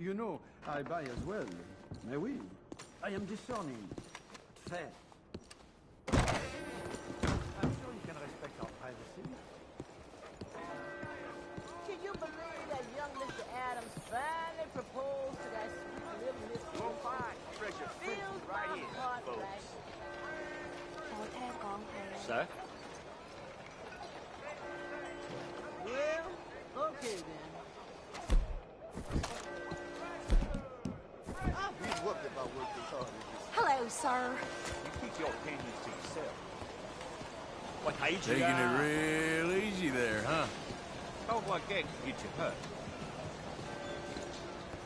You know, I buy as well. Mais oui, I am discerning. Fair. I'm sure you can respect our privacy. Can you believe that young Mr. Adams finally proposed to that sweet little Miss? We'll find treasure Feels right my here, heart folks. right. Sir? Well, okay then. I'll be whooped if I work this hard as this. Hello, sir. You keep your opinions to yourself. What, Taking it real easy there, huh? Don't want to get you hurt.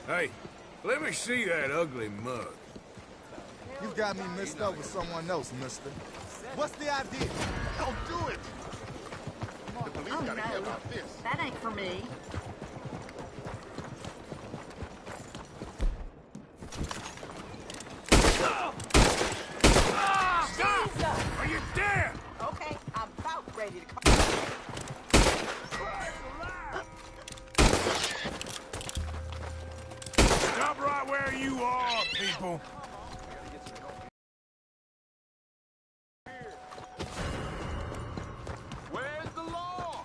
Hey, let me see that ugly mug. You got me mixed up with someone else, mister. What's the idea? Don't do it! The police Oh, gotta hear no. about this. That ain't for me. Stop! Are you dead? Okay, I'm about ready to come. Stop right where you are, people. Where's the law?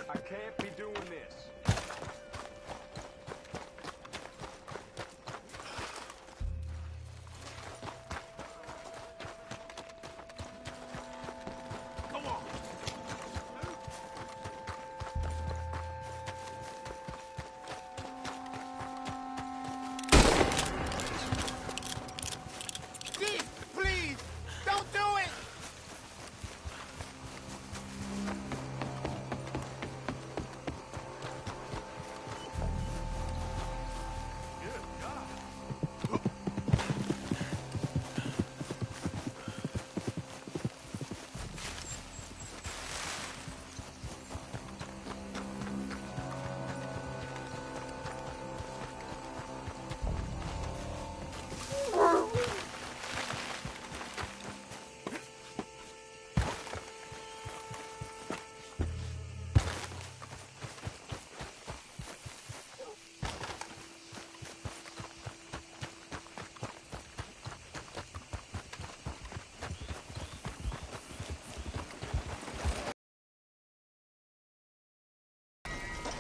I can't be doing this. Come on. Chief, please! Don't do it!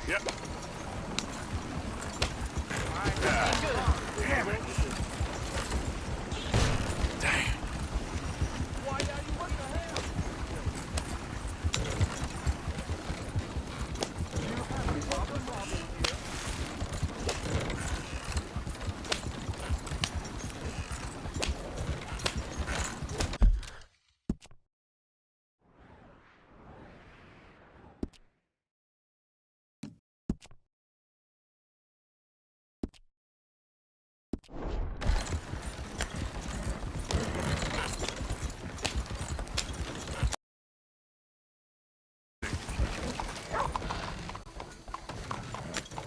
Yep. Damn it. Damn.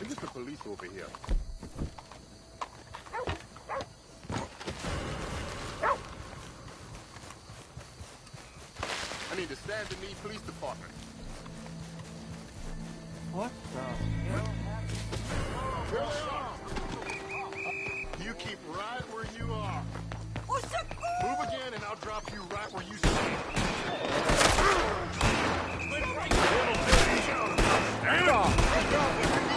Look at the police over here. I need the Stand the Knee Police Department. What the hell happened? You keep right where you are. Move again and I'll drop you right where you stand. Damn it!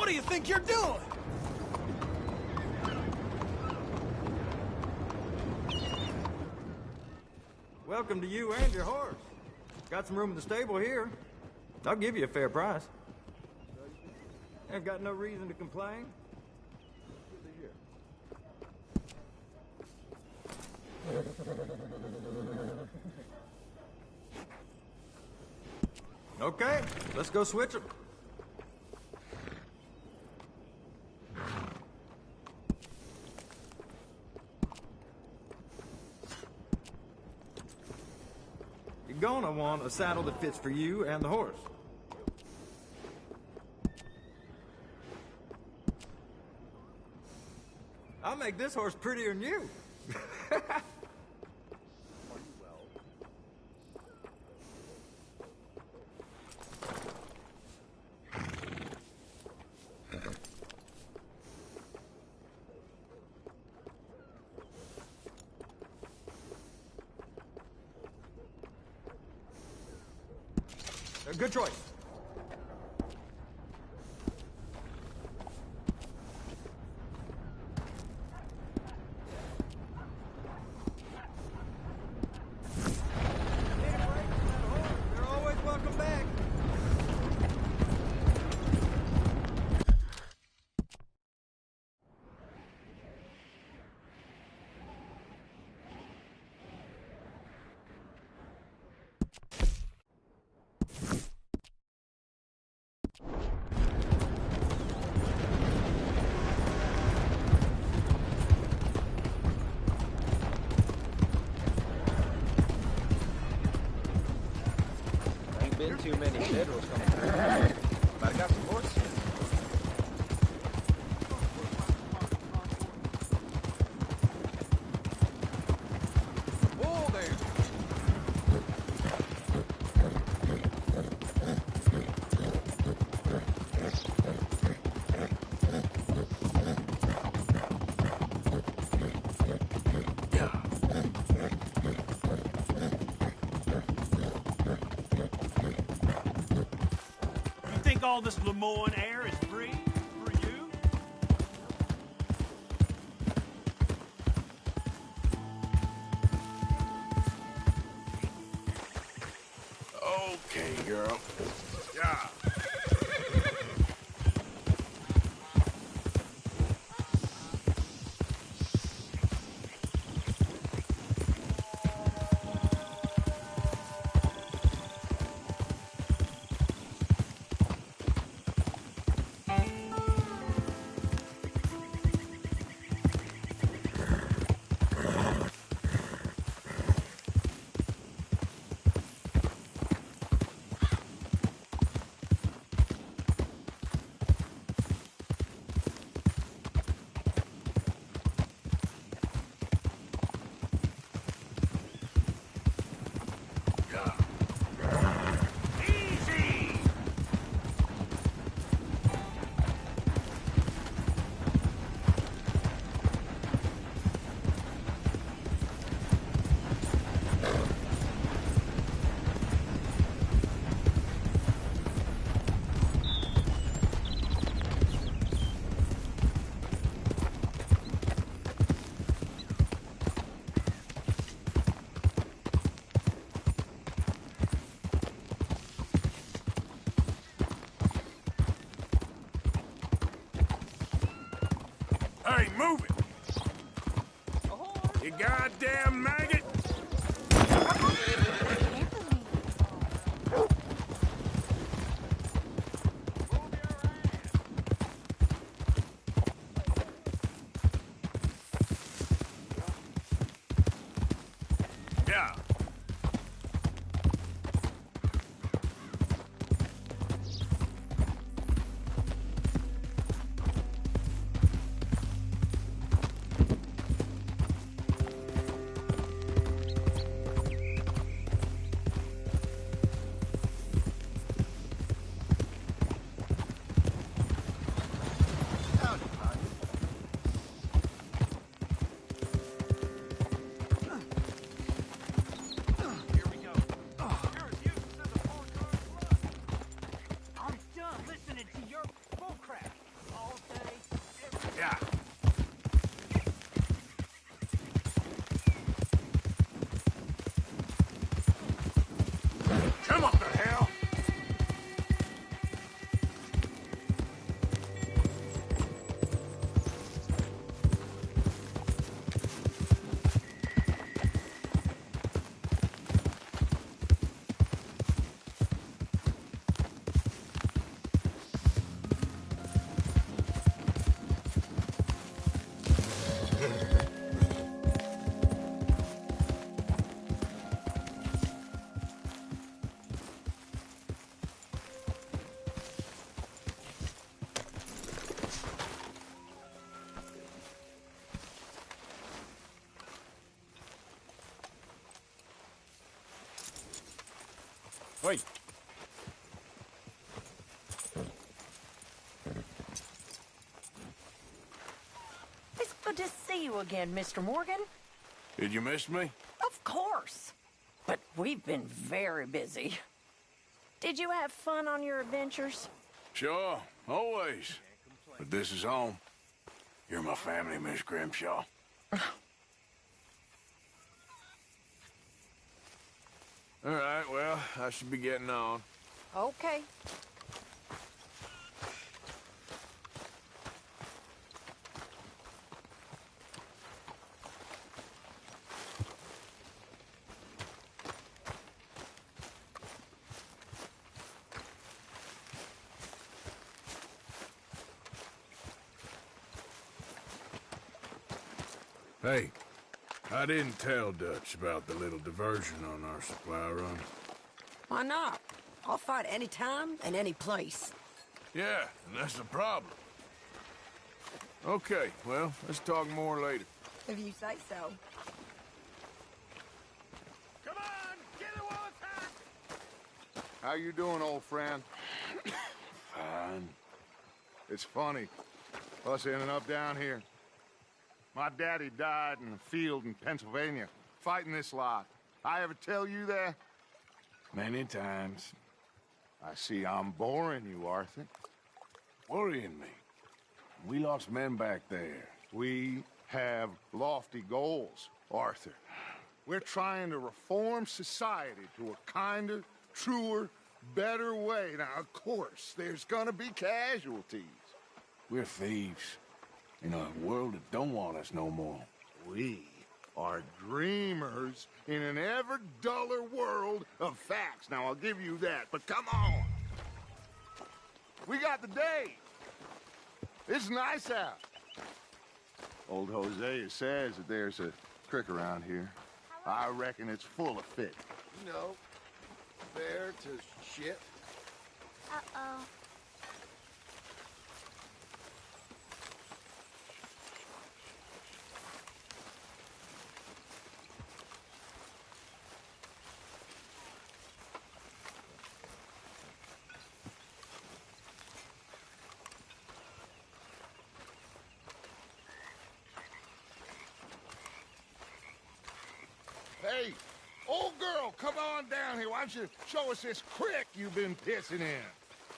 What do you think you're doing? Welcome to you and your horse. Got some room in the stable here. I'll give you a fair price. I've got no reason to complain. Okay, let's go switch them. You're gonna want a saddle that fits for you and the horse. I'll make this horse prettier than you. Good choice. They're always welcome back. Been too many federals coming through. But I got some horses. Whoa there! All this Lemoyne air is free for you? Okay, girl. Yeah. Hey, move it! You goddamn maggot! Yeah. Good to see you again, Mr. Morgan. Did you miss me? Of course. But we've been very busy. Did you have fun on your adventures? Sure, always. But this is home. You're my family, Miss Grimshaw. All right, well, I should be getting on. Okay. Hey, I didn't tell Dutch about the little diversion on our supply run. Why not? I'll fight any time and any place. Yeah, and that's the problem. Okay, well, let's talk more later. If you say so. Come on, get it while it's hot! How you doing, old friend? Fine. It's funny, us ending up down here. My daddy died in the field in Pennsylvania, fighting this lot. I ever tell you that? Many times. I see I'm boring you, Arthur. Worrying me. We lost men back there. We have lofty goals, Arthur. We're trying to reform society to a kinder, truer, better way. Now, of course, there's gonna be casualties. We're thieves. In a world that don't want us no more. We are dreamers in an ever duller world of facts. Now, I'll give you that, but come on. We got the day. It's nice out. Old Hosea says that there's a creek around here. I reckon it's full of fish. You know, fair to shit. Uh-oh. Hey, old girl, come on down here. Why don't you show us this creek you've been pissing in?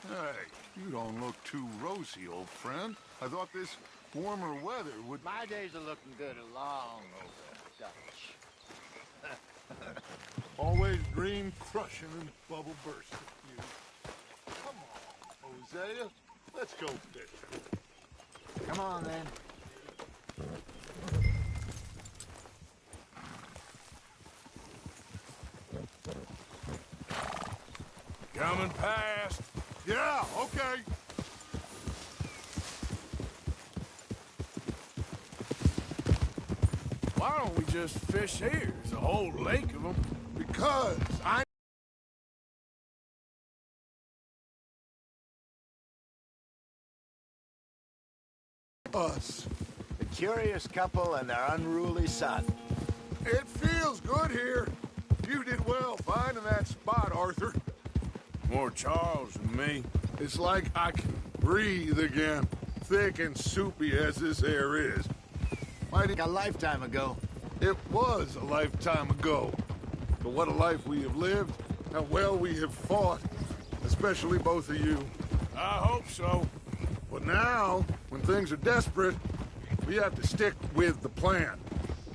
Hey, you don't look too rosy, old friend. I thought this warmer weather would... My days are looking good along over, Dutch. Always dream crushing and bubble bursting, you. Come on, Hosea. Let's go fishing. Come on, then. Coming past. Yeah, okay. Why don't we just fish here? There's a whole lake of them. Because I... us. The curious couple and their unruly son. It feels good here. You did well finding that spot, Arthur. More Charles than me. It's like I can breathe again, thick and soupy as this air is. Mighty... A lifetime ago. It was a lifetime ago. But what a life we have lived, how well we have fought, especially both of you. I hope so. But now, when things are desperate, we have to stick with the plan.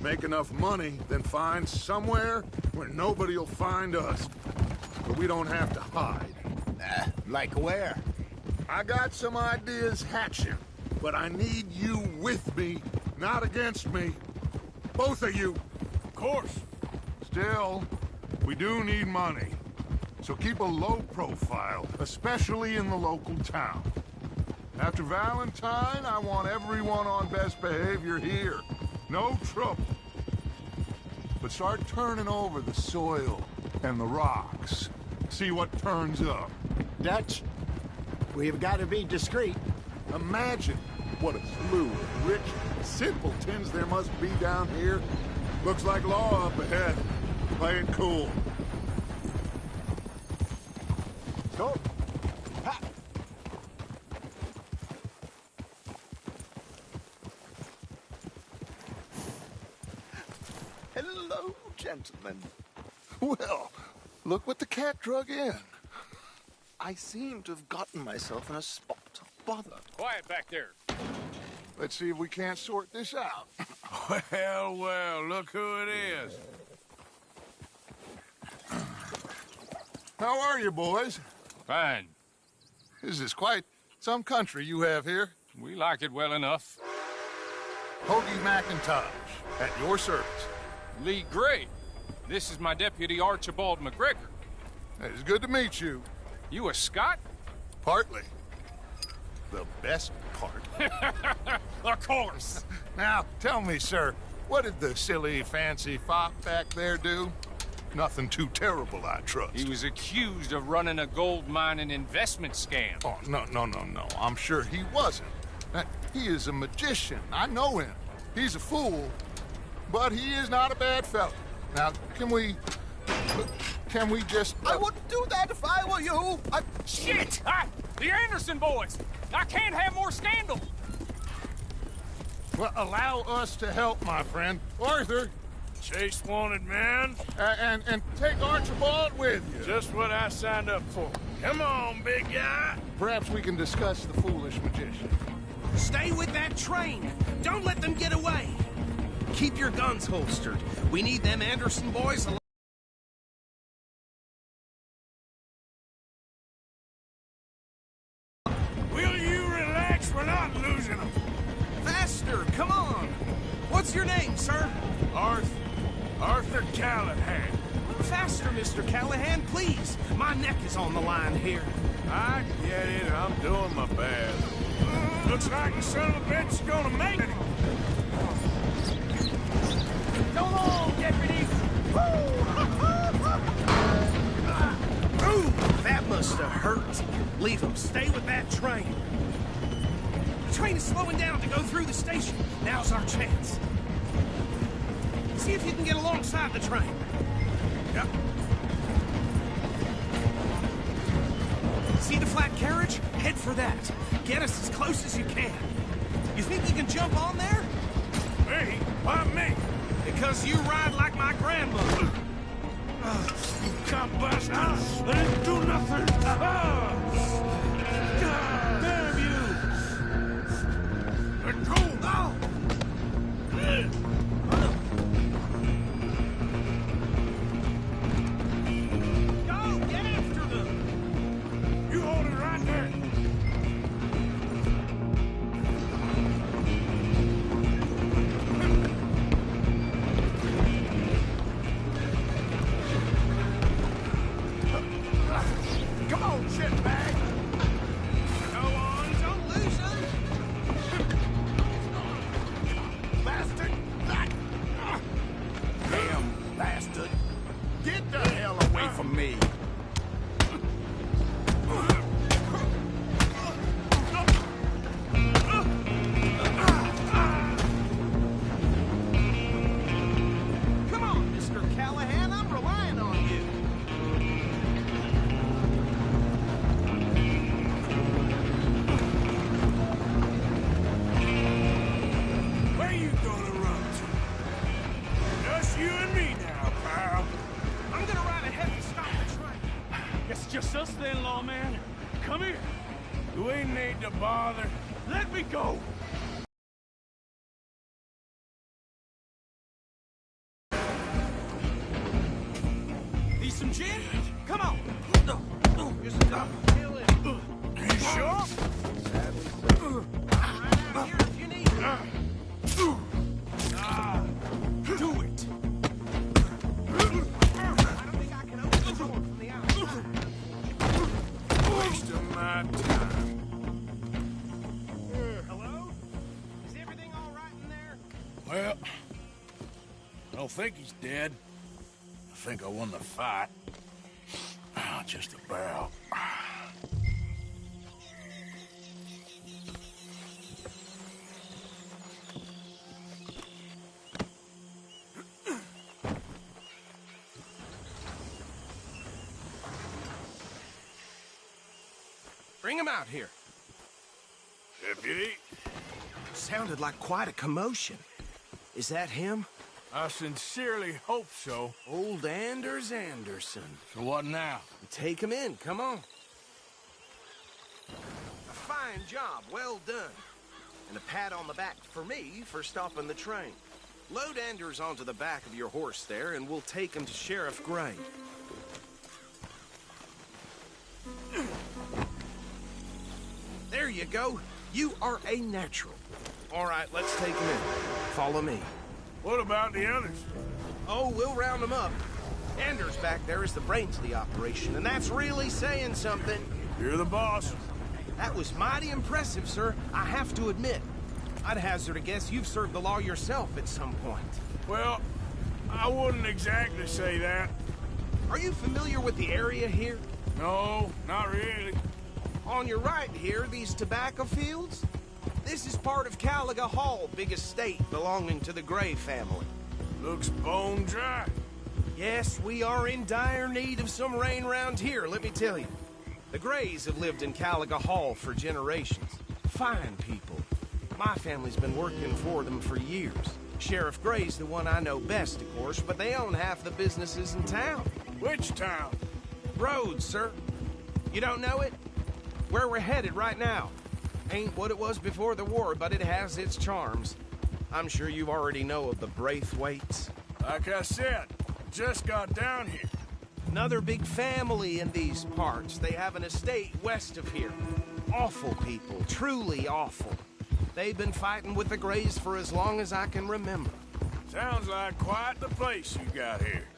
Make enough money, then find somewhere where nobody will find us. But we don't have to hide. Like where? I got some ideas hatching, but I need you with me, not against me. Both of you. Of course. Still, we do need money. So keep a low profile, especially in the local town. After Valentine, I want everyone on best behavior here. No trouble. But start turning over the soil and the rocks. See what turns up. Dutch, we've got to be discreet. Imagine what a slew of rich simpletons there must be down here. Looks like law up ahead. Play it cool. Go. Ha. gentlemen. Well, look what the cat drug in. I seem to have gotten myself in a spot of bother. Quiet back there. Let's see if we can't sort this out. Well, well, look who it is. How are you, boys? Fine. This is quite some country you have here. We like it well enough. Hoagie McIntosh, at your service. Lee Gray. This is my deputy Archibald McGregor. It's good to meet you. You a Scot? Partly. The best part. Of course. Now, tell me, sir, what did the silly, fancy fop back there do? Nothing too terrible, I trust. He was accused of running a gold mining investment scam. Oh, no. I'm sure he wasn't. He is a magician. I know him. He's a fool, but he is not a bad fellow. Now, can we just... I wouldn't do that if I were you. Shit! The Anderson boys! I can't have more scandal! Well, allow us to help, my friend. Arthur, Chase wanted man. and take Archibald with you. Just what I signed up for. Come on, big guy. Perhaps we can discuss the foolish magician. Stay with that train. Don't let them get away. Keep your guns holstered. We need them Anderson boys alive. Will you relax? We're not losing them. Faster, come on. What's your name, sir? Arthur Callahan. Faster, Mr. Callahan, please. My neck is on the line here. I get it. I'm doing my best. Looks like the son of a bitch is gonna make it. Go on, deputies! Ooh, that must have hurt. Leave them. Stay with that train. The train is slowing down to go through the station. Now's our chance. See if you can get alongside the train. Yep. See the flat carriage? Head for that. Get us as close as you can. You think you can jump on there? Me? Why me? Because you ride like my grandmother. You can't bust out. They didn't do nothing. God damn you! Let go! Oh! Go! Get after them! You hold it right there. Come on, shitbag! Go on, don't lose them! Bastard! Damn bastard. Get the hell away from me. Come on, Mr. Callahan, I'm relying on you. Where you gonna run to? Just you and me now, pal. I'm gonna ride ahead and stop the train. It's just us then, lawman. Come here. You ain't need to bother. Let me go. Need some gin? Come on. Here's a double. Kill it. You sure? Right out here if you need it. Do it. I don't think I can open the door from the outside. Waste of my time. Hello? Is everything all right in there? Well, I don't think he's dead. I think I won the fight. Just about. Bring him out here. Deputy? Sounded like quite a commotion. Is that him? I sincerely hope so. Old Anders Anderson. So what now? Take him in, come on. A fine job, well done. And a pat on the back for me for stopping the train. Load Anders onto the back of your horse there, and we'll take him to Sheriff Gray. There you go. You are a natural. All right, let's take him in. Follow me. What about the others? Oh, we'll round them up. Anders back there is the brains of the operation, and that's really saying something. You're the boss. That was mighty impressive, sir. I have to admit. I'd hazard a guess you've served the law yourself at some point. Well, I wouldn't exactly say that. Are you familiar with the area here? No, not really. On your right here, these tobacco fields? This is part of Caliga Hall, big estate belonging to the Gray family. Looks bone dry. Yes, we are in dire need of some rain round here, let me tell you. The Grays have lived in Caliga Hall for generations. Fine people. My family's been working for them for years. Sheriff Gray's the one I know best, of course, but they own half the businesses in town. Which town? Rhodes, sir. You don't know it? Where we're headed right now. Ain't what it was before the war, but it has its charms. I'm sure you already know of the Braithwaites. Like I said, just got down here. Another big family in these parts. They have an estate west of here. Awful people, truly awful. They've been fighting with the Grays for as long as I can remember. Sounds like quite the place you got here.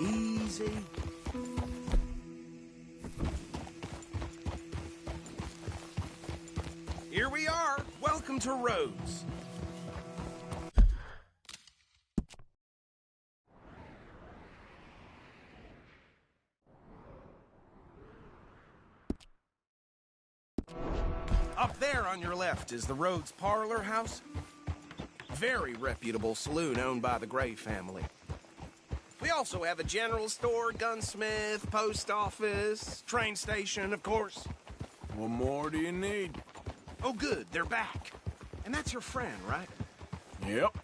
Easy. Here we are. Welcome to Rhodes. Up there on your left is the Rhodes Parlor House. Very reputable saloon owned by the Gray family. We also have a general store, gunsmith, post office, train station, of course. What more do you need? Oh, good, they're back. And that's your friend, right? Yep.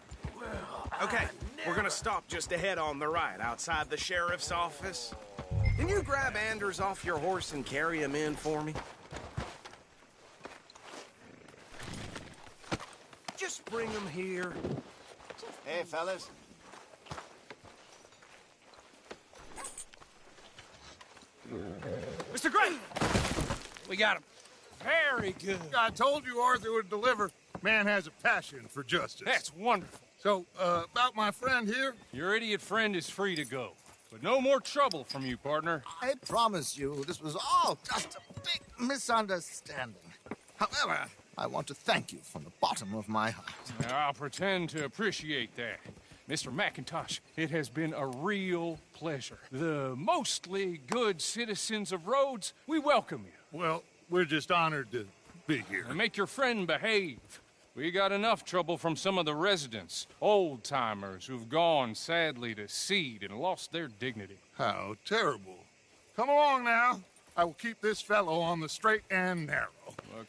Okay, we're gonna stop just ahead on the right, outside the sheriff's office. Can you grab Anders off your horse and carry him in for me? Just bring him here. Hey, fellas. Mr. Gray! We got him. Very good. I told you Arthur would deliver. Man has a passion for justice. That's wonderful. So, about my friend here? Your idiot friend is free to go. But no more trouble from you, partner. I promise you, this was all just a big misunderstanding. However, I want to thank you from the bottom of my heart. I'll pretend to appreciate that. Mr. McIntosh, it has been a real pleasure. The mostly good citizens of Rhodes, we welcome you. Well, we're just honored to be here. And make your friend behave. We got enough trouble from some of the residents, old-timers who've gone, sadly, to seed and lost their dignity. How terrible. Come along now. I will keep this fellow on the straight and narrow.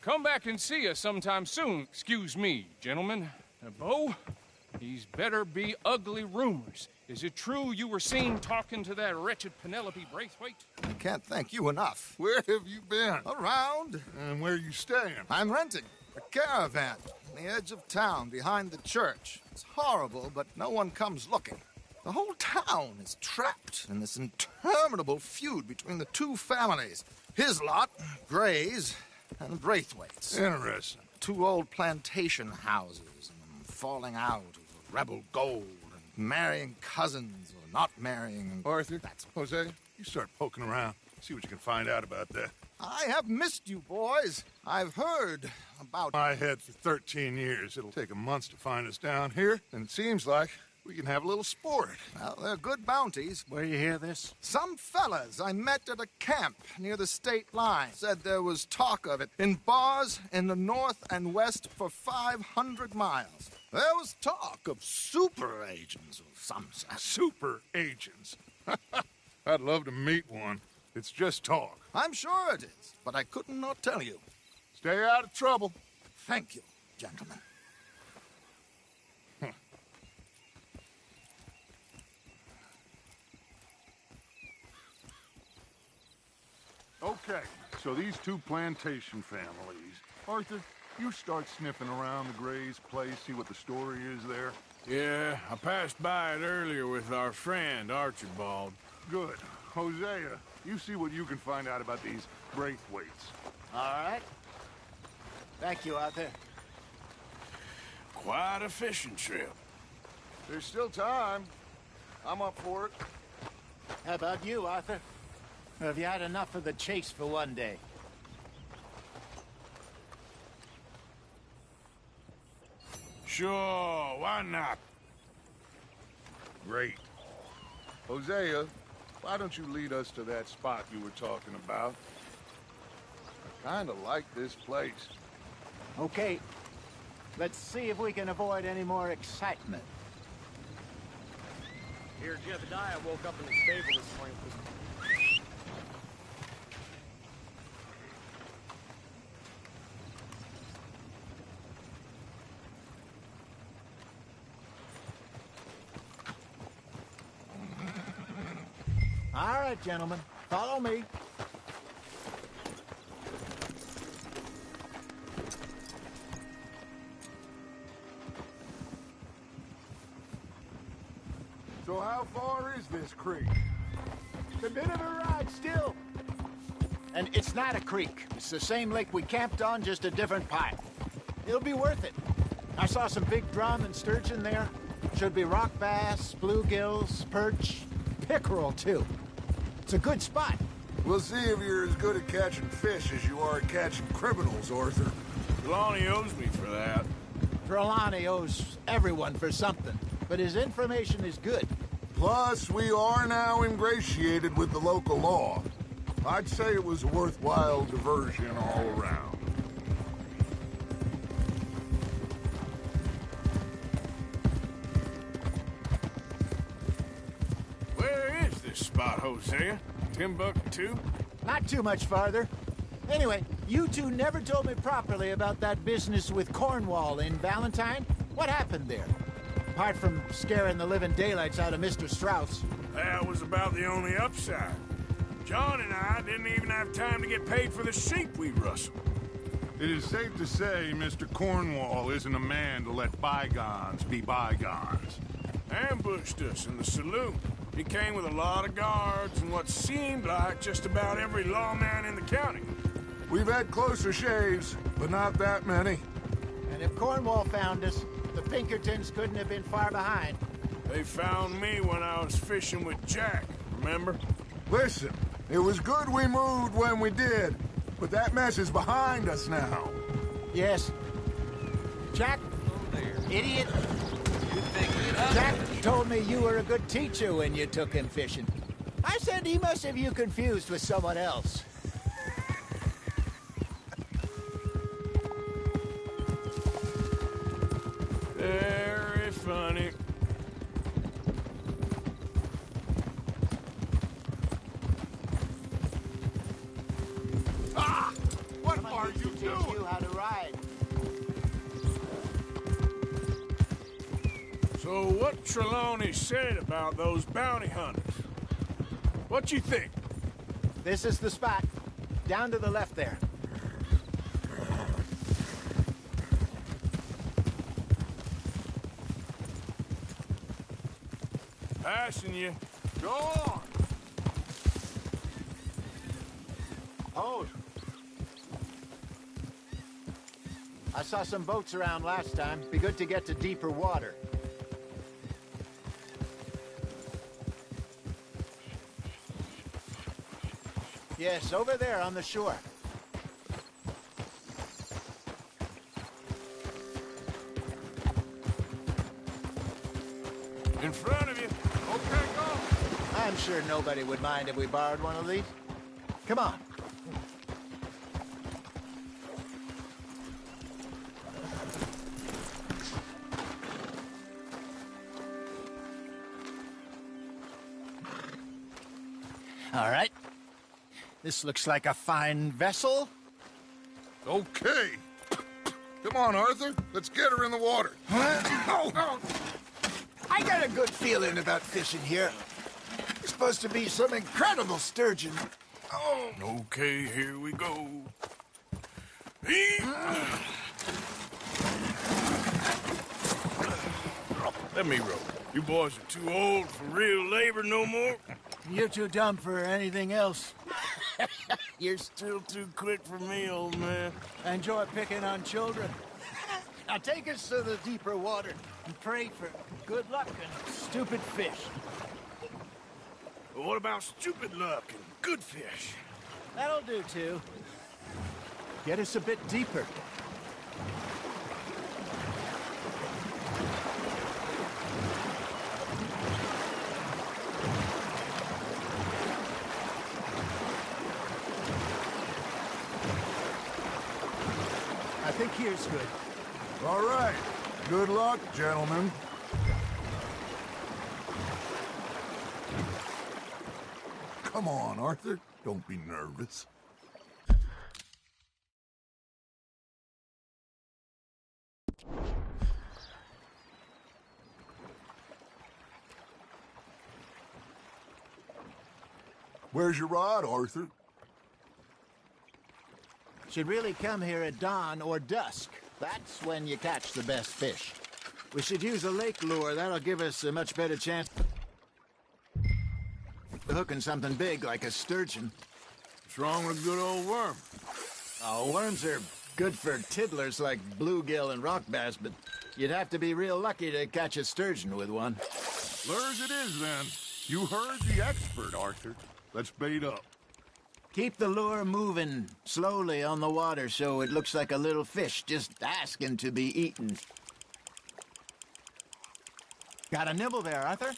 Come back and see us sometime soon. Excuse me, gentlemen. Bo, these better be ugly rumors. Is it true you were seen talking to that wretched Penelope Braithwaite? I can't thank you enough. Where have you been? Around. And where are you staying? I'm renting a caravan on the edge of town behind the church. It's horrible, but no one comes looking. The whole town is trapped in this interminable feud between the two families. His lot, Gray's, and Braithwaite's. Interesting. Two old plantation houses, and falling out over rebel gold, and marrying cousins or not marrying. Arthur, Jose, you start poking around. See what you can find out about that. I have missed you, boys. I've heard about... My head for 13 years. It'll take 'em months to find us down here, and it seems like we can have a little sport. Well, they're good bounties. Where you hear this? Some fellas I met at a camp near the state line said there was talk of it in bars in the north and west for 500 miles. There was talk of super agents of some sort. Super agents? I'd love to meet one. It's just talk. I'm sure it is, but I couldn't not tell you. Stay out of trouble. Thank you, gentlemen. Okay, so these two plantation families. Arthur, you start sniffing around the Gray's place, see what the story is there. Yeah, I passed by it earlier with our friend, Archibald. Good. Hosea, you see what you can find out about these Braithwaites. All right. Thank you, Arthur. Quite a fishing trip. There's still time. I'm up for it. How about you, Arthur? Or have you had enough of the chase for one day? Sure, why not? Great. Hosea, why don't you lead us to that spot you were talking about? I kinda like this place. Okay. Let's see if we can avoid any more excitement. Here, Jebediah woke up in the stable this morning. All right, gentlemen. Follow me. So how far is this creek? It's a bit of a ride still. And it's not a creek. It's the same lake we camped on, just a different pipe. It'll be worth it. I saw some big drum and sturgeon there. Should be rock bass, bluegills, perch, pickerel, too. It's a good spot. We'll see if you're as good at catching fish as you are at catching criminals, Arthur. Trelawney owes me for that. Trelawney owes everyone for something, but his information is good. Plus, we are now ingratiated with the local law. I'd say it was a worthwhile diversion all around. Where is this spot, Hosea? Timbuktu? Not too much farther. Anyway, you two never told me properly about that business with Cornwall in Valentine. What happened there? Apart from scaring the living daylights out of Mr. Strauss. That was about the only upside. John and I didn't even have time to get paid for the sheep we rustled. It is safe to say Mr. Cornwall isn't a man to let bygones be bygones. Ambushed us in the saloon. He came with a lot of guards and what seemed like just about every lawman in the county. We've had closer shaves, but not that many. And if Cornwall found us, the Pinkertons couldn't have been far behind. They found me when I was fishing with Jack, remember? Listen, it was good we moved when we did, but that mess is behind us now. Yes. Jack, idiot. Jack told me you were a good teacher when you took him fishing. I said he must have you confused with someone else. Very funny. Ah! What are you teach doing? you how to ride. So what Trelawney said about those bounty hunters? What you think? This is the spot. Down to the left there. Passing you. Go on! Hold. I saw some boats around last time. Be good to get to deeper water. Yes, over there on the shore. In front of you. Okay, go! I'm sure nobody would mind if we borrowed one of these. Come on. All right. This looks like a fine vessel. Okay. Come on, Arthur. Let's get her in the water. Oh. I got a good feeling about fishing here. There's supposed to be some incredible sturgeon. Oh. Okay, here we go. Let me row. You boys are too old for real labor no more. You're too dumb for anything else. You're still too quick for me, old man. I enjoy picking on children. Now take us to the deeper water and pray for good luck and stupid fish. Well, what about stupid luck and good fish? That'll do, too. Get us a bit deeper. I think here's good. All right. Good luck, gentlemen. Come on, Arthur. Don't be nervous. Where's your rod, Arthur? Should really come here at dawn or dusk. That's when you catch the best fish. We should use a lake lure. That'll give us a much better chance of hooking something big like a sturgeon. What's wrong with a good old worm? Oh, worms are good for tiddlers like bluegill and rock bass, but you'd have to be real lucky to catch a sturgeon with one. Lures it is, then. You heard the expert, Arthur. Let's bait up. Keep the lure moving slowly on the water so it looks like a little fish just asking to be eaten. Got a nibble there, Arthur?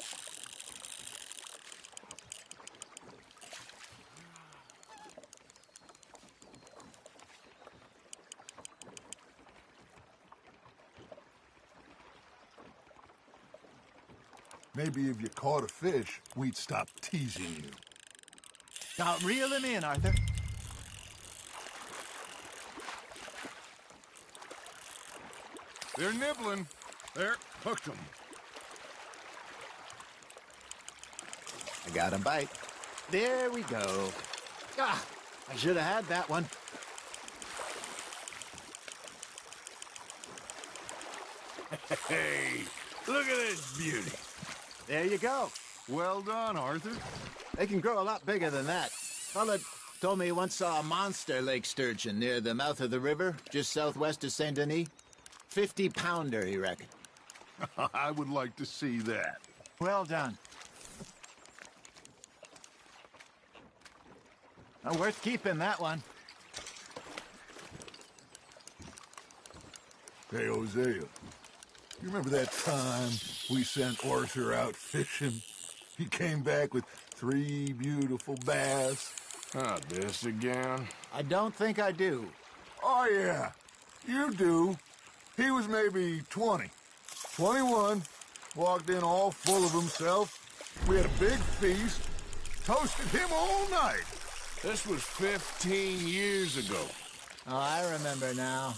Maybe if you caught a fish, we'd stop teasing you. Now, reel him in, Arthur. They're nibbling. There, hooked them. I got a bite. There we go. Ah, I should have had that one. Hey, look at this beauty. There you go. Well done, Arthur. They can grow a lot bigger than that. Fella told me he once saw a monster lake sturgeon near the mouth of the river, just southwest of Saint Denis. 50-pounder, he reckoned. I would like to see that. Well done. Worth keeping, that one. Hey, Hosea, you remember that time we sent Arthur out fishing? He came back with 3 beautiful bass. Ah, this again? I don't think I do. Oh, yeah, you do. He was maybe 20, 21, walked in all full of himself. We had a big feast, toasted him all night. This was 15 years ago. Oh, I remember now.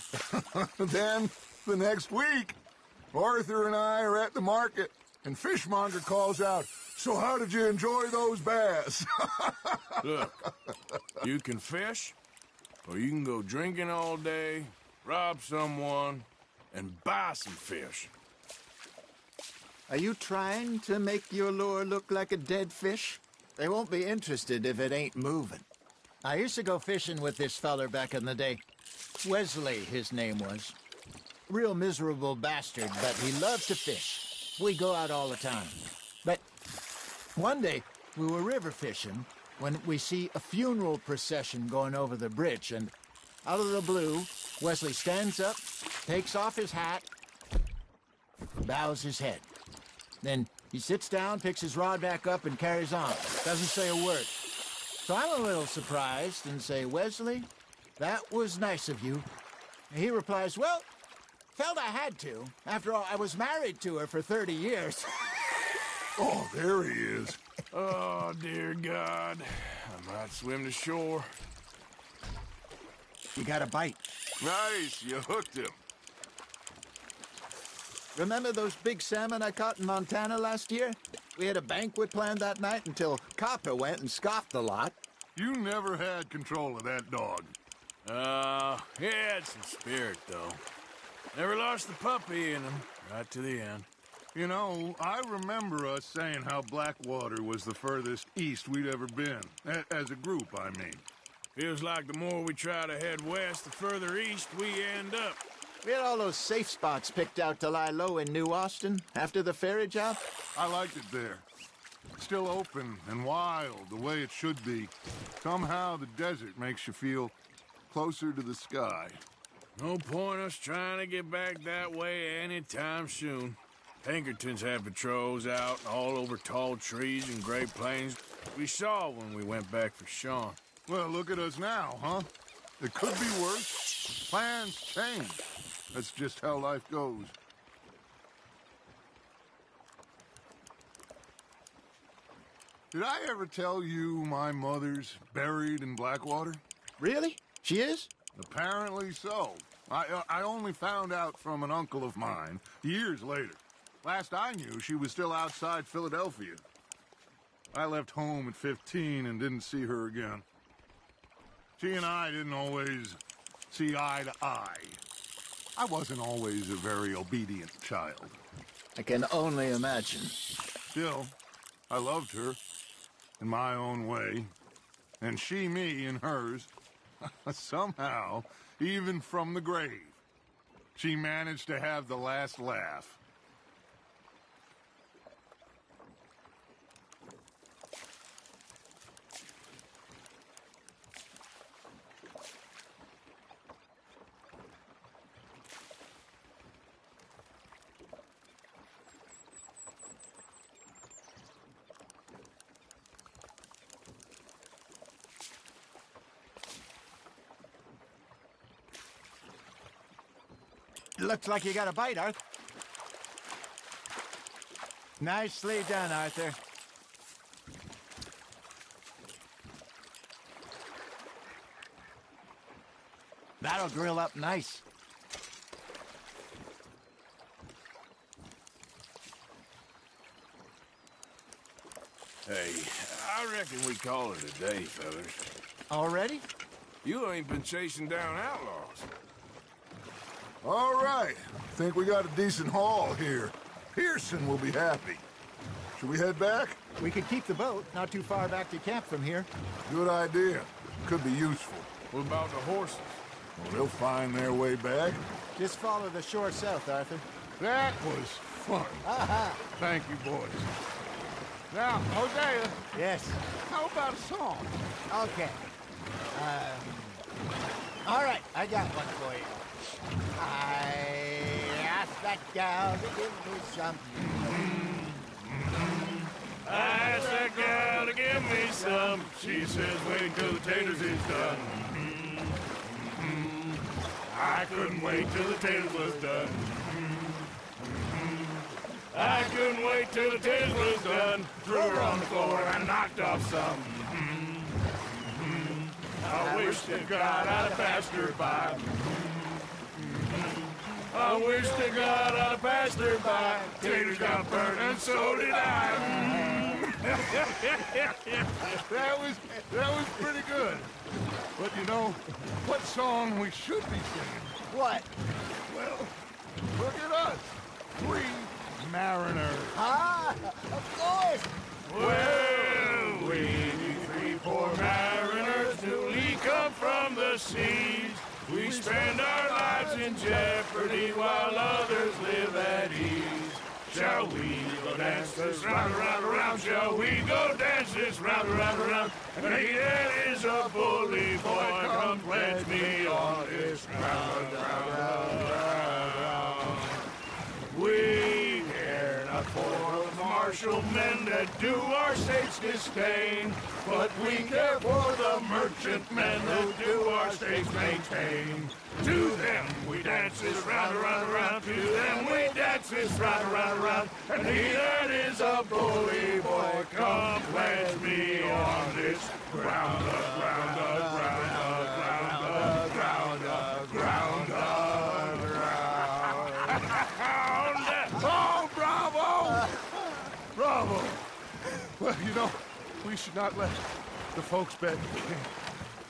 Then, the next week, Arthur and I are at the market, and Fishmonger calls out, "So how did you enjoy those bass?" Look, you can fish, or you can go drinking all day, rob someone, and buy some fish. Are you trying to make your lure look like a dead fish? They won't be interested if it ain't moving. I used to go fishing with this feller back in the day. Wesley, his name was. Real miserable bastard, but he loved to fish. We go out all the time. But one day, we were river fishing when we see a funeral procession going over the bridge, and out of the blue, Wesley stands up, takes off his hat, bows his head. Then he sits down, picks his rod back up, and carries on. Doesn't say a word. So I'm a little surprised and say, "Wesley, that was nice of you." And he replies, "Well, felt I had to. After all, I was married to her for 30 years. Oh, there he is. Oh, dear God. I might swim to shore. You got a bite. Nice, you hooked him. Remember those big salmon I caught in Montana last year? We had a banquet planned that night until Copper went and scoffed the lot. You never had control of that dog. He had some spirit, though. Never lost the puppy in him, right to the end. You know, I remember us saying how Blackwater was the furthest east we'd ever been. As a group, I mean. Feels like the more we try to head west, the further east we end up. We had all those safe spots picked out to lie low in New Austin after the ferry job. I liked it there. Still open and wild, the way it should be. Somehow the desert makes you feel closer to the sky. No point us trying to get back that way anytime soon. Pinkertons had patrols out all over tall trees and Great Plains. We saw when we went back for Sean. Well, look at us now, huh? It could be worse. Plans change. That's just how life goes. Did I ever tell you my mother's buried in Blackwater? Really? She is? Apparently so. I only found out from an uncle of mine years later. Last I knew, she was still outside Philadelphia. I left home at 15 and didn't see her again. She and I didn't always see eye to eye. I wasn't always a very obedient child. I can only imagine. Still, I loved her in my own way, and she me in hers. Somehow, even from the grave, she managed to have the last laugh. Looks like you got a bite, Arthur. Nicely done, Arthur. That'll grill up nice. Hey, I reckon we call it a day, fellas. Already? You ain't been chasing down outlaws. All right. Think we got a decent haul here. Pearson will be happy. Should we head back? We could keep the boat not too far back to camp from here. Good idea. Could be useful. What about the horses? Well, they'll find their way back. Just follow the shore south, Arthur. That was fun. Aha! Thank you, boys. Now, Hosea. Yes. How about a song? Okay. All right, I got one for you. I asked that gal to give me some. I asked that gal to give me some. She says, wait till the taters is done. I couldn't wait till the taters was done. I couldn't wait till the taters was done. Threw her on the floor and knocked off some. I wish to God I'd have passed her by. I wish to God I'd have passed her by. Taters got burnt and so did I. That was pretty good. But you know, what song we should be singing? What? Well, look at us. 3 mariners. Ah, of course. Well, we 3 poor mariners newly come from the seas. We spend our lives in jeopardy while others live at ease. Shall we go dance this round, around, around? Shall we go dance this round, around, around? And he that is a bully boy, come pledge me on this round, round, round, round. We care not for the martial men that do our state's disdain, but we care for the merchant men who do our state's maintain. To them we dance this round, around, around. To them we dance this round, around, around. And he that is a bully boy, come pledge me on this ground, ground, ground, ground, ground, ground, ground. Oh, bravo! Bravo! Well, you know, we should not let The folks bet you can't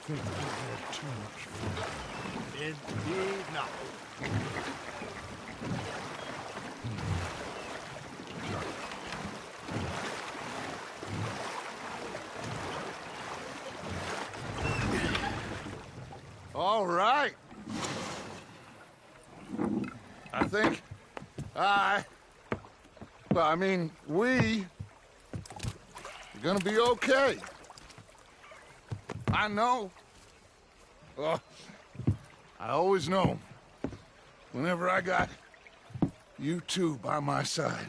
think we had too much fun. Indeed not. All right. I think we are gonna be okay. I know. Well, I always know. Whenever I got you two by my side,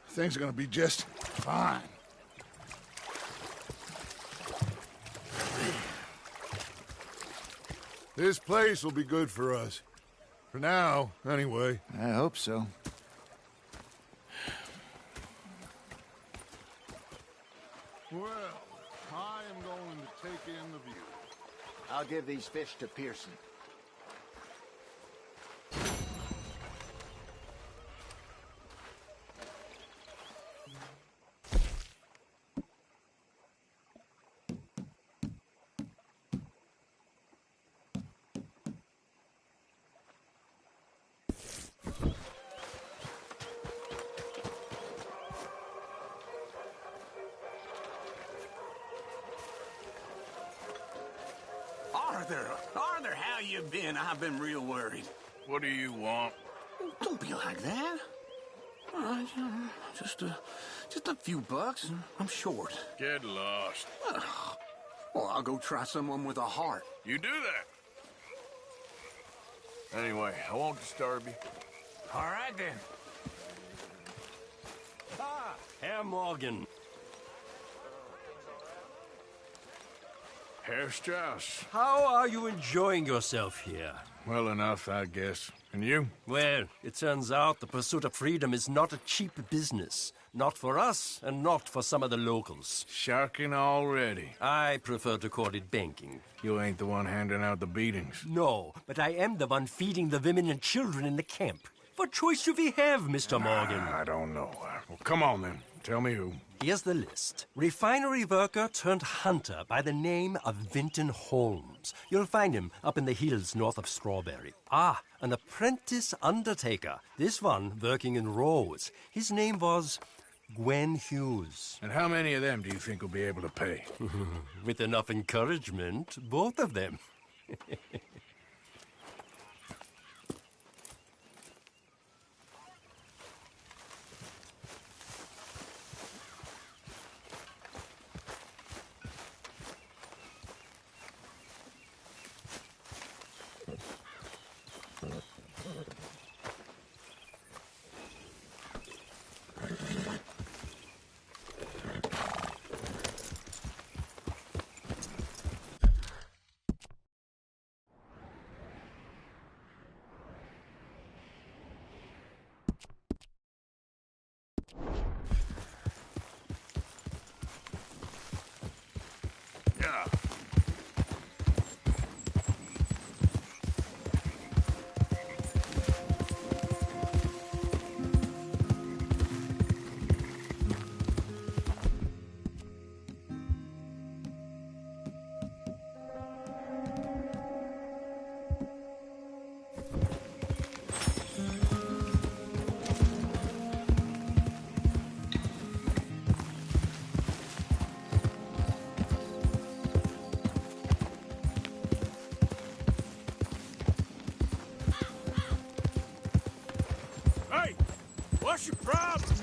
things are gonna be just fine. This place will be good for us. For now, anyway. I hope so. Well, I am going to take in the view. I'll give these fish to Pearson. Arthur, how you been? I've been real worried. What do you want? Don't be like that. All right, just a few bucks, and I'm short. Get lost. Well, I'll go try someone with a heart. You do that. Anyway, I won't disturb you. All right, then. Ah, Herr Morgan. Herr Strauss. How are you enjoying yourself here? Well enough, I guess. And you? Well, it turns out the pursuit of freedom is not a cheap business. Not for us, and not for some of the locals. Sharking already. I prefer to call it banking. You ain't the one handing out the beatings. No, but I am the one feeding the women and children in the camp. What choice do we have, Mr. Morgan? I don't know. Well, come on, then. Tell me who. Here's the list. Refinery worker turned hunter by the name of Vinton Holmes. You'll find him up in the hills north of Strawberry. Ah, an apprentice undertaker. This one working in Rose. His name was Gwen Hughes. And how many of them do you think will be able to pay? With enough encouragement, both of them. What's your problem?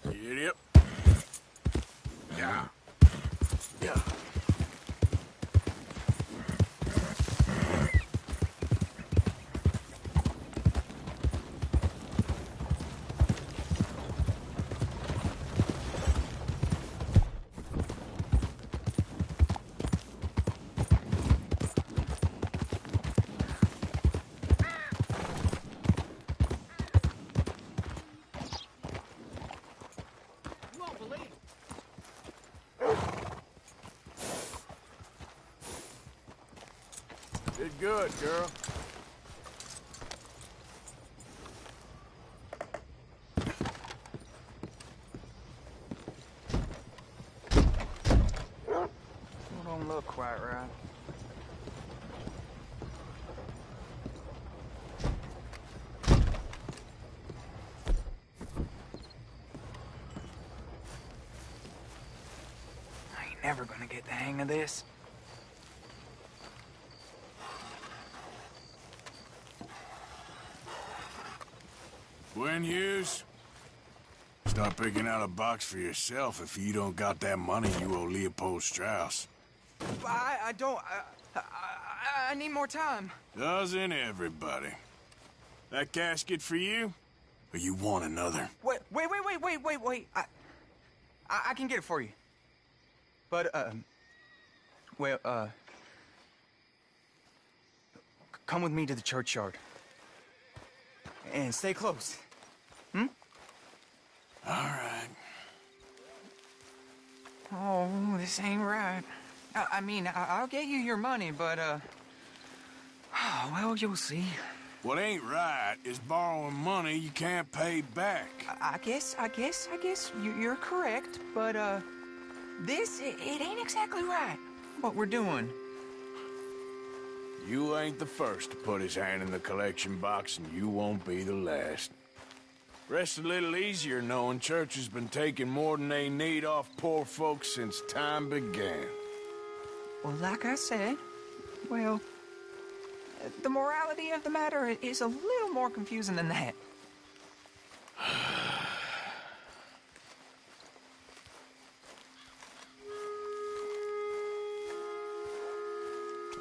Idiot. Yeah. Yeah. Did good, girl. Don't look quite right. I ain't never gonna get the hang of this. Gwen Hughes, start picking out a box for yourself if you don't got that money you owe Leopold Strauss. I don't. I need more time. Doesn't everybody? That casket for you? Or you want another? Wait. I can get it for you. But, come with me to the churchyard. And stay close. Hmm? All right. Oh, this ain't right. I mean, I'll get you your money, but, oh, well, you'll see. What ain't right is borrowing money you can't pay back. I guess you're correct, but, it ain't exactly right, what we're doing. You ain't the first to put his hand in the collection box, and you won't be the last. Rest a little easier knowing church has been taking more than they need off poor folks since time began. Well, like I said, well, the morality of the matter is a little more confusing than that.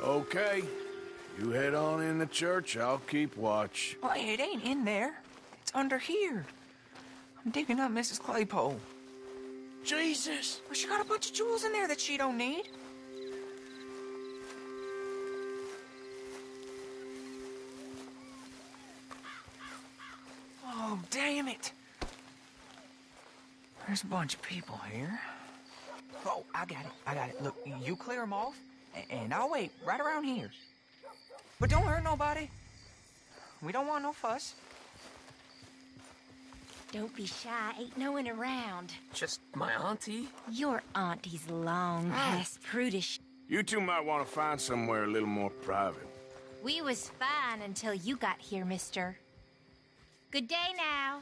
Okay. You head on in the church, I'll keep watch. Well, it ain't in there. It's under here. I'm digging up Mrs. Claypole. Jesus! Well, she got a bunch of jewels in there that she don't need. Oh, damn it. There's a bunch of people here. Oh, I got it. Look, you clear them off, and I'll wait right around here. But don't hurt nobody. We don't want no fuss. Don't be shy. Ain't no one around. Just my auntie? Your auntie's long past prudish. You two might want to find somewhere a little more private. We was fine until you got here, mister. Good day now.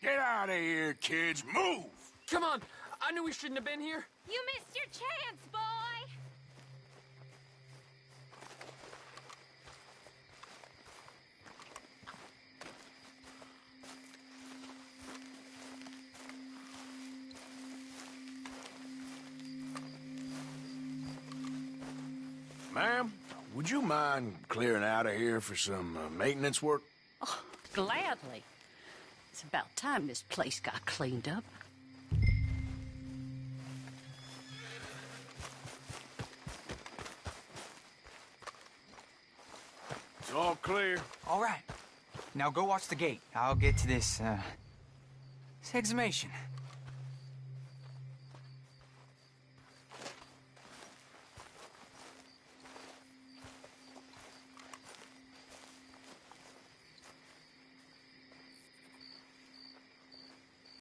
Get out of here, kids. Move! Come on. I knew we shouldn't have been here. You missed your chance, boy! Ma'am, would you mind clearing out of here for some maintenance work? Oh, gladly. It's about time this place got cleaned up. It's all clear. All right. Now go watch the gate. I'll get to this exhumation.